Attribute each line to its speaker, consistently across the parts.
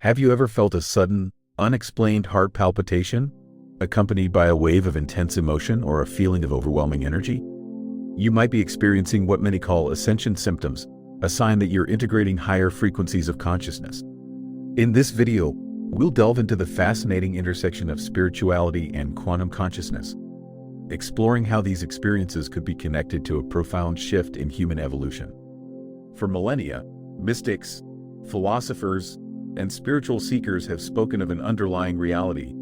Speaker 1: Have you ever felt a sudden, unexplained heart palpitation, accompanied by a wave of intense emotion or a feeling of overwhelming energy? You might be experiencing what many call ascension symptoms, a sign that you're integrating higher frequencies of consciousness. In this video, we'll delve into the fascinating intersection of spirituality and quantum consciousness, exploring how these experiences could be connected to a profound shift in human evolution. For millennia, mystics, philosophers, and spiritual seekers have spoken of an underlying reality,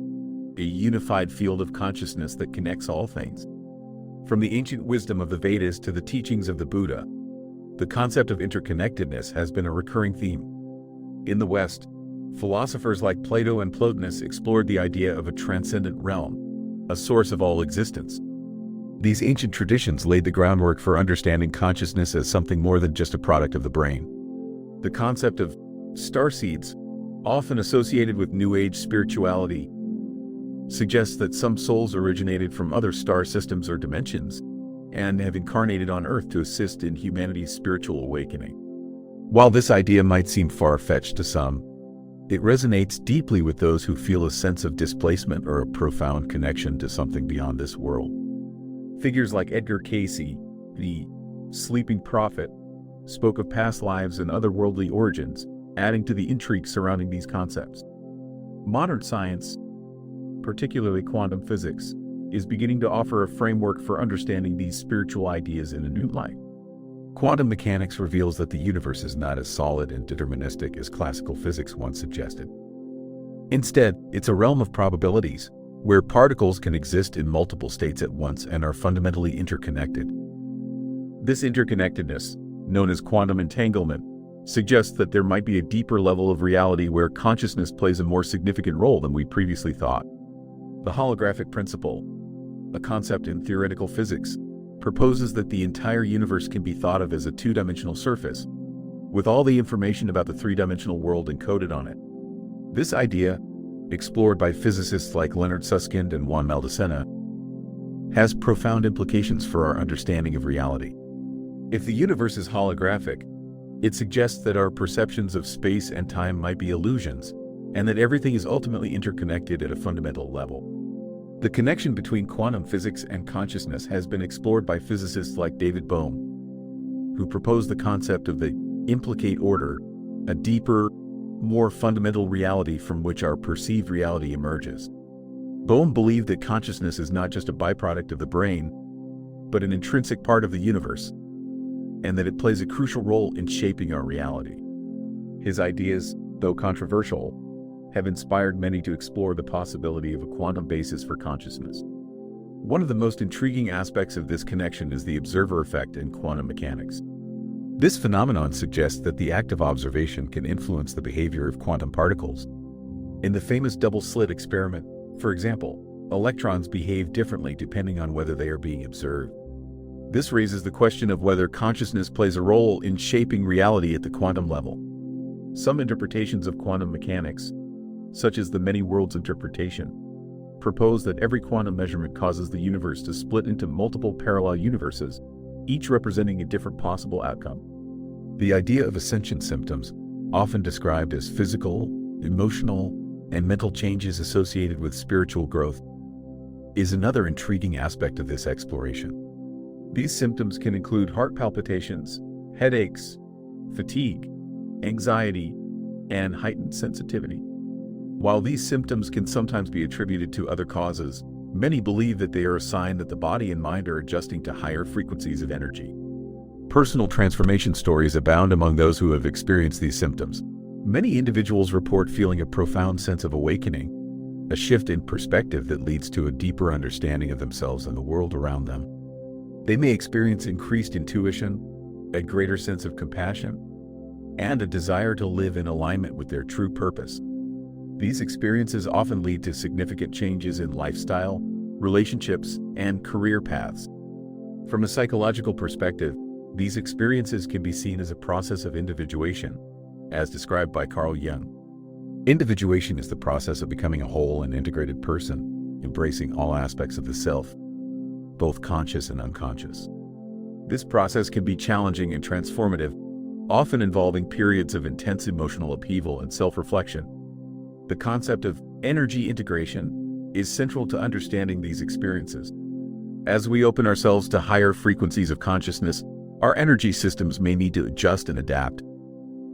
Speaker 1: a unified field of consciousness that connects all things. From the ancient wisdom of the Vedas to the teachings of the Buddha, the concept of interconnectedness has been a recurring theme. In the West, philosophers like Plato and Plotinus explored the idea of a transcendent realm, a source of all existence. These ancient traditions laid the groundwork for understanding consciousness as something more than just a product of the brain. The concept of Starseeds, often associated with New Age spirituality, suggests that some souls originated from other star systems or dimensions and have incarnated on Earth to assist in humanity's spiritual awakening. While this idea might seem far-fetched to some, it resonates deeply with those who feel a sense of displacement or a profound connection to something beyond this world. Figures like Edgar Cayce, the sleeping prophet, spoke of past lives and otherworldly origins, adding to the intrigue surrounding these concepts. Modern science, particularly quantum physics, is beginning to offer a framework for understanding these spiritual ideas in a new light. Quantum mechanics reveals that the universe is not as solid and deterministic as classical physics once suggested. Instead, it's a realm of probabilities, where particles can exist in multiple states at once and are fundamentally interconnected. This interconnectedness, known as quantum entanglement, suggests that there might be a deeper level of reality where consciousness plays a more significant role than we previously thought. The holographic principle, a concept in theoretical physics, proposes that the entire universe can be thought of as a two-dimensional surface, with all the information about the three-dimensional world encoded on it. This idea, explored by physicists like Leonard Susskind and Juan Maldacena, has profound implications for our understanding of reality. If the universe is holographic, it suggests that our perceptions of space and time might be illusions, and that everything is ultimately interconnected at a fundamental level. The connection between quantum physics and consciousness has been explored by physicists like David Bohm, who proposed the concept of the implicate order, a deeper, more fundamental reality from which our perceived reality emerges. Bohm believed that consciousness is not just a byproduct of the brain, but an intrinsic part of the universe, and that it plays a crucial role in shaping our reality. His ideas, though controversial, have inspired many to explore the possibility of a quantum basis for consciousness. One of the most intriguing aspects of this connection is the observer effect in quantum mechanics. This phenomenon suggests that the act of observation can influence the behavior of quantum particles. In the famous double-slit experiment, for example, electrons behave differently depending on whether they are being observed. This raises the question of whether consciousness plays a role in shaping reality at the quantum level. Some interpretations of quantum mechanics, such as the many worlds interpretation, propose that every quantum measurement causes the universe to split into multiple parallel universes, each representing a different possible outcome. The idea of ascension symptoms, often described as physical, emotional, and mental changes associated with spiritual growth, is another intriguing aspect of this exploration. These symptoms can include heart palpitations, headaches, fatigue, anxiety, and heightened sensitivity. While these symptoms can sometimes be attributed to other causes, many believe that they are a sign that the body and mind are adjusting to higher frequencies of energy. Personal transformation stories abound among those who have experienced these symptoms. Many individuals report feeling a profound sense of awakening, a shift in perspective that leads to a deeper understanding of themselves and the world around them. They may experience increased intuition, a greater sense of compassion, and a desire to live in alignment with their true purpose. These experiences often lead to significant changes in lifestyle, relationships, and career paths. From a psychological perspective, these experiences can be seen as a process of individuation, as described by Carl Jung. Individuation is the process of becoming a whole and integrated person, embracing all aspects of the self, both conscious and unconscious. This process can be challenging and transformative, often involving periods of intense emotional upheaval and self-reflection. The concept of energy integration is central to understanding these experiences. As we open ourselves to higher frequencies of consciousness, our energy systems may need to adjust and adapt.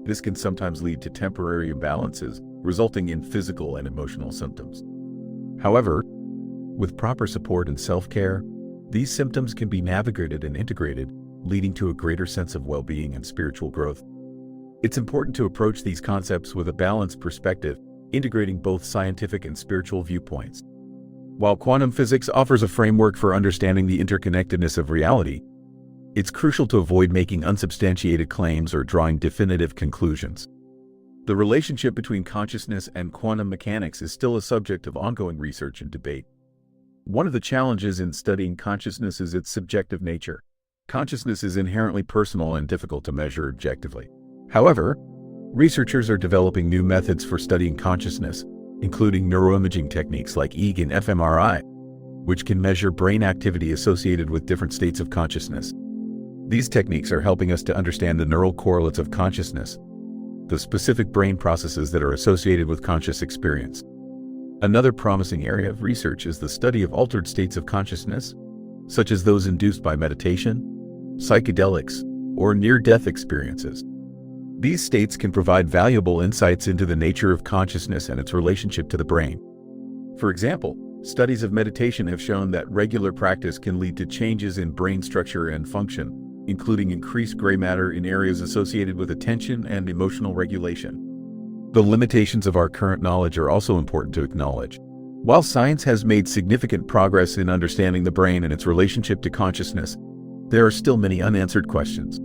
Speaker 1: This can sometimes lead to temporary imbalances, resulting in physical and emotional symptoms. However, with proper support and self-care, these symptoms can be navigated and integrated, leading to a greater sense of well-being and spiritual growth. It's important to approach these concepts with a balanced perspective, integrating both scientific and spiritual viewpoints. While quantum physics offers a framework for understanding the interconnectedness of reality, it's crucial to avoid making unsubstantiated claims or drawing definitive conclusions. The relationship between consciousness and quantum mechanics is still a subject of ongoing research and debate. One of the challenges in studying consciousness is its subjective nature. Consciousness is inherently personal and difficult to measure objectively. However, researchers are developing new methods for studying consciousness, including neuroimaging techniques like EEG and fMRI, which can measure brain activity associated with different states of consciousness. These techniques are helping us to understand the neural correlates of consciousness, the specific brain processes that are associated with conscious experience. Another promising area of research is the study of altered states of consciousness, such as those induced by meditation, psychedelics, or near-death experiences. These states can provide valuable insights into the nature of consciousness and its relationship to the brain. For example, studies of meditation have shown that regular practice can lead to changes in brain structure and function, including increased gray matter in areas associated with attention and emotional regulation. The limitations of our current knowledge are also important to acknowledge. While science has made significant progress in understanding the brain and its relationship to consciousness, there are still many unanswered questions.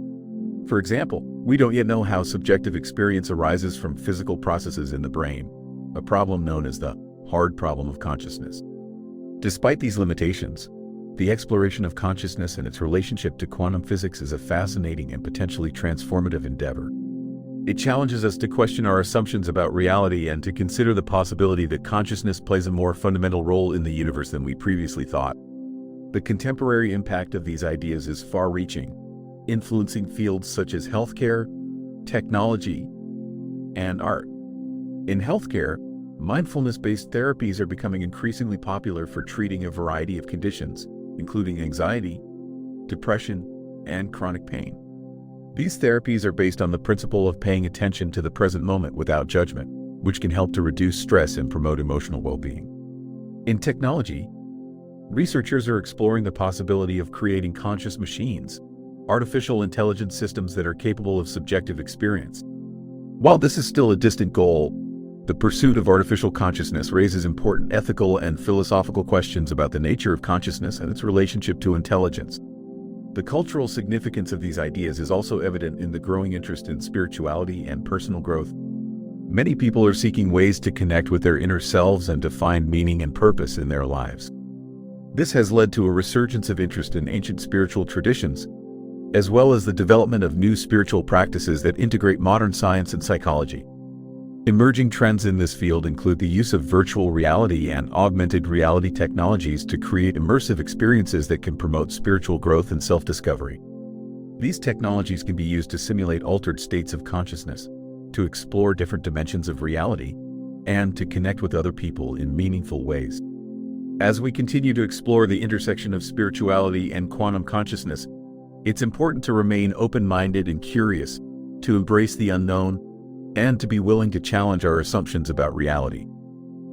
Speaker 1: For example, we don't yet know how subjective experience arises from physical processes in the brain, a problem known as the hard problem of consciousness. Despite these limitations, the exploration of consciousness and its relationship to quantum physics is a fascinating and potentially transformative endeavor. It challenges us to question our assumptions about reality and to consider the possibility that consciousness plays a more fundamental role in the universe than we previously thought. The contemporary impact of these ideas is far-reaching, influencing fields such as healthcare, technology, and art. In healthcare, mindfulness-based therapies are becoming increasingly popular for treating a variety of conditions, including anxiety, depression, and chronic pain. These therapies are based on the principle of paying attention to the present moment without judgment, which can help to reduce stress and promote emotional well-being. In technology, researchers are exploring the possibility of creating conscious machines, artificial intelligence systems that are capable of subjective experience. While this is still a distant goal, the pursuit of artificial consciousness raises important ethical and philosophical questions about the nature of consciousness and its relationship to intelligence. The cultural significance of these ideas is also evident in the growing interest in spirituality and personal growth. Many people are seeking ways to connect with their inner selves and to find meaning and purpose in their lives. This has led to a resurgence of interest in ancient spiritual traditions, as well as the development of new spiritual practices that integrate modern science and psychology. Emerging trends in this field include the use of virtual reality and augmented reality technologies to create immersive experiences that can promote spiritual growth and self-discovery. These technologies can be used to simulate altered states of consciousness, to explore different dimensions of reality, and to connect with other people in meaningful ways. As we continue to explore the intersection of spirituality and quantum consciousness, it's important to remain open-minded and curious, to embrace the unknown, and to be willing to challenge our assumptions about reality.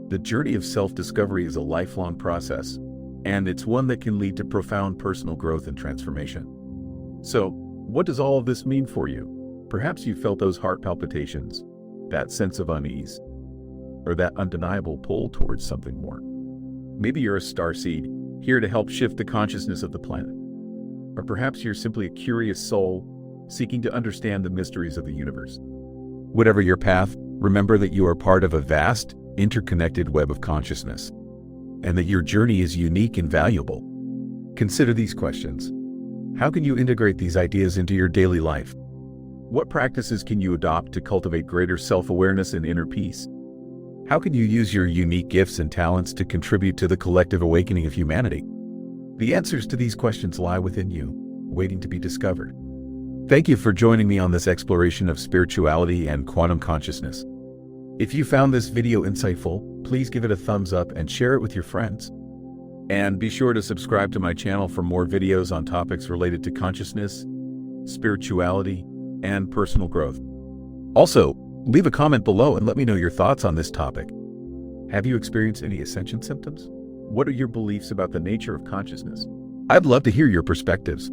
Speaker 1: The journey of self-discovery is a lifelong process, and it's one that can lead to profound personal growth and transformation. So, what does all of this mean for you? Perhaps you felt those heart palpitations, that sense of unease, or that undeniable pull towards something more. Maybe you're a starseed, here to help shift the consciousness of the planet. Or perhaps you're simply a curious soul, seeking to understand the mysteries of the universe. Whatever your path, remember that you are part of a vast, interconnected web of consciousness, and that your journey is unique and valuable. Consider these questions. How can you integrate these ideas into your daily life? What practices can you adopt to cultivate greater self-awareness and inner peace? How can you use your unique gifts and talents to contribute to the collective awakening of humanity? The answers to these questions lie within you, waiting to be discovered. Thank you for joining me on this exploration of spirituality and quantum consciousness. If you found this video insightful, please give it a thumbs up and share it with your friends. And be sure to subscribe to my channel for more videos on topics related to consciousness, spirituality, and personal growth. Also, leave a comment below and let me know your thoughts on this topic. Have you experienced any ascension symptoms? What are your beliefs about the nature of consciousness? I'd love to hear your perspectives.